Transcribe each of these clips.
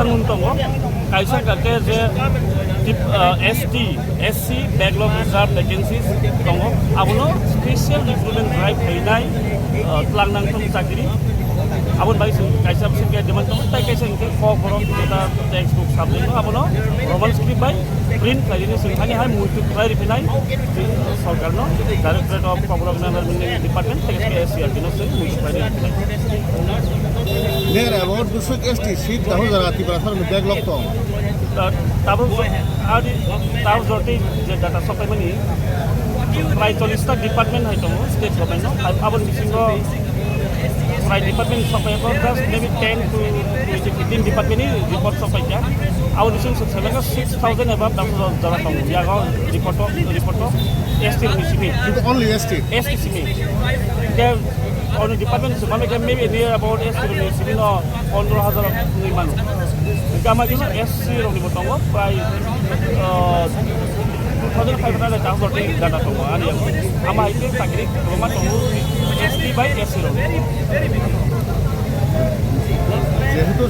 सांगुन दङ कायसा काके जे ST SC बेकलग reserve vacancies दङ आबोनो स्पेशल रिक्रुटमेंट ड्राइव हैनाय tlangnaंथं चाकरि abon bai sing kaisa sing ke deman tong tai kaisa ke ko korok kita textbook subject no abono roman script bai print kaini sing hani hai multi try finai sarkar no directorate of public management department ke SCR no sing multi try finai near about the st seat dahu zarati prasar me backlog to tabu adi tabu jorti je data supply mani প্রায় 40টা department হয়তো state government no abon bisingo Right department sampai just maybe 10 to 15 department ini report sampai ya. Awal disini sebenarnya 6,000 above dalam tahun. Ya kau report ST sini. Itu only ST. ST sini. Dia only department sebenarnya maybe near about ST sini no 15,000 ni manu. Kama juga SC orang di Botong by 2,500 download di data semua ada yang ama itu sakit rumah tunggu SD by SC যেহেতু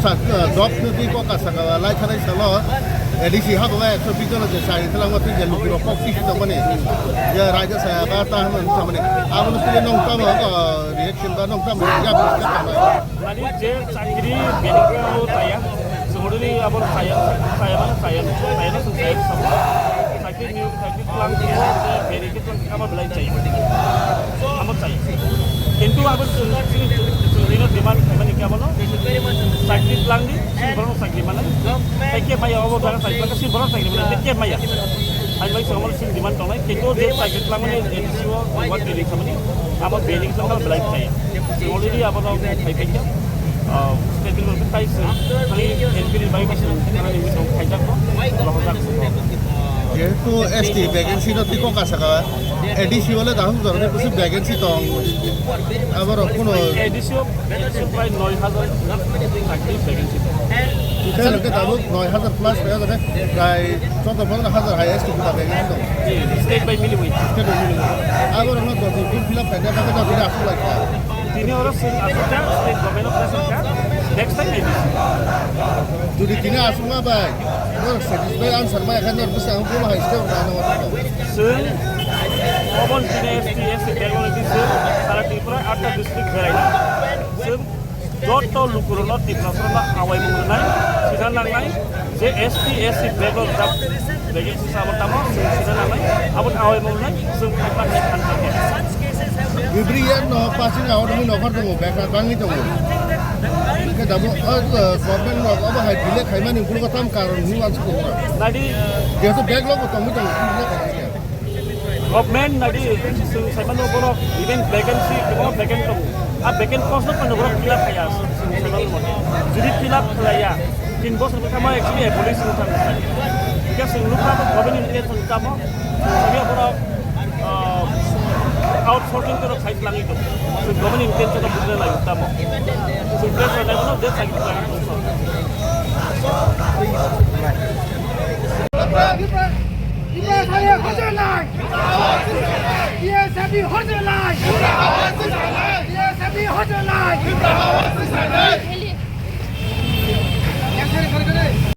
job যদি ককা সাকা লাই থানাই সালো ADC হাবো একশো বিজন যে সাই তেলাঙ্গ তুই যে লুকির copy তো মানে যে রাজা সায়া বা তা হামন মানে আবন তুই নং তাম রিঅ্যাকশন বা নং তাম যা বুঝতে পারবা মানে যে চাকরি benefit Taya sebenarnya abon saya na saya sama sakit new sakit pelang dia beri kita apa belajar amat saya itu abon sini demand kami ni apa no sakit pelang ni baru sakit mana kayak maya abon jangan sakit pelang sih baru sakit mana kayak maya hanya lagi semua sini demand tolong itu dia sakit pelang ni edisiwa buat beri kami ni abon beri kita apa belajar saya sebenarnya abon kayak Schedule berkait kali NPD baik masih karena ini dong kajak kok kalau tak যেহেতু ST vacancy তো ঠিক কাছে কাকা ADC হলে দাম ধরনের কিছু vacancy তো আবার কোনো এডিসি প্রায় 9,000 চাকরি ভ্যাকেন্সি সেখানে দাম 9,000 প্লাস হয়ে যাবে প্রায় 14,000 হাই এসটি কিনা ভ্যাকেন্সি তো স্টেট বাই মিলি উইথ স্টেট বাই মিলি আবার আমরা তো ফিল আপ করে টাকা তো দিলে আসলে লাগে তিনি ওরা আসুটা স্টেট গভর্নমেন্ট অফ সরকার নেক্সট টাইম এডিসি যদি তিনি আসুন না ভাই স্যাটিসফাই আনসার মা এখানে bisa ang pula high school na naman ito. Soon, Obon PNSTS Technology Soon, Sara Tripura, Atta District Variety. Soon, Joto Lukurolo, Tiprasana, Away Munay, Sidan Langlay, JSTS Bego Dap, Begin Sabatama, Sidan Langlay, Abon Away Munay, Soon, Kata Hansan. Every year, no passing out of the over the back at Bangito. Kita dapat government of apa high bilik high man improve katam karon ni wants ko. Nadi dia tu backlog ko tamu tu. Government nadi saya mana borok event vacancy borok vacant tu. Vacant post tu mana borok fill up kaya. Jadi fill up kaya. Tin bos pertama actually police utang. Jika singlupa government ini terutama saya borok outsourcing tu side lang itu. So government intention tu bukan lagi utama. So that's why I know that side lang itu. Kita saya hasil lagi. Dia sabi hasil lagi. Dia sabi hasil lagi. Yang saya